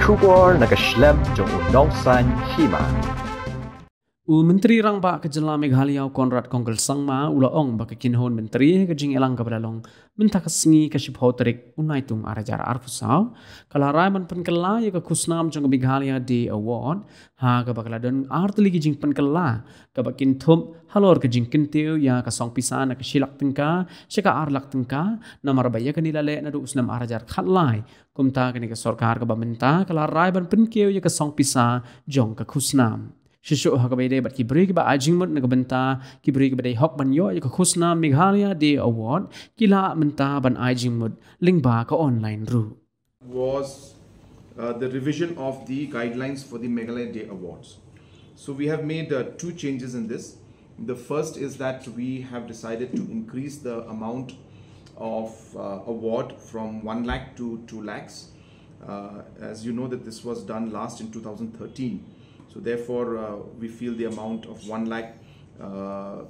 Kubor nakaslem jong unongsan Hima. Menteri rang ba kejela Meghalaya Konrad Kongkel sangma ulaong ba kinhon menteri kejing elang kabalalong mentakasngi kasiphoterik unaitung arajar arfusau kalarai man penkela ya ke Khusnam jong Meghalaya Day Award ha ka bakaladon artli kejing penkela ka bakin thum halor kejing kintiu ya ka song Pisa na kesilak tengka seka arlak tengka namar baya kanilale na du usnam arajar khatlai kumta kani ke Sorkar ka bamenta kalarai ban Pynkiew ya ke song Pisa jong ke Khusnam Shishu hakabede bat kibri ba ajing mut nagabenta kibri ba day hok banyo ya Khusnam Meghalaya Day Award kila menta ban ajing mut lingba ka online ru was the revision of the guidelines for the Meghalaya Day Awards. So we have made two changes in this. The first is that we have decided to increase the amount of award from 1 lakh to 2 lakhs. As you know that this was done last in 2013. So therefore, we feel the amount of 1 lakh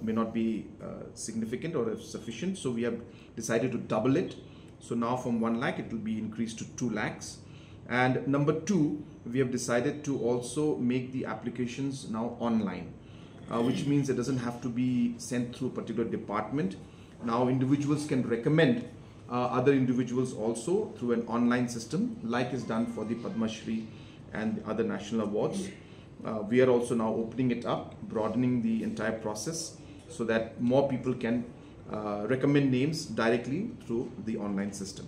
may not be significant or sufficient. So we have decided to double it. So now from 1 lakh, it will be increased to 2 lakhs. And number two, we have decided to also make the applications now online, which means it doesn't have to be sent through a particular department. Now individuals can recommend other individuals also through an online system, like is done for the Padma Shri and the other national awards. We are also now opening it up, broadening the entire process so that more people can recommend names directly through the online system.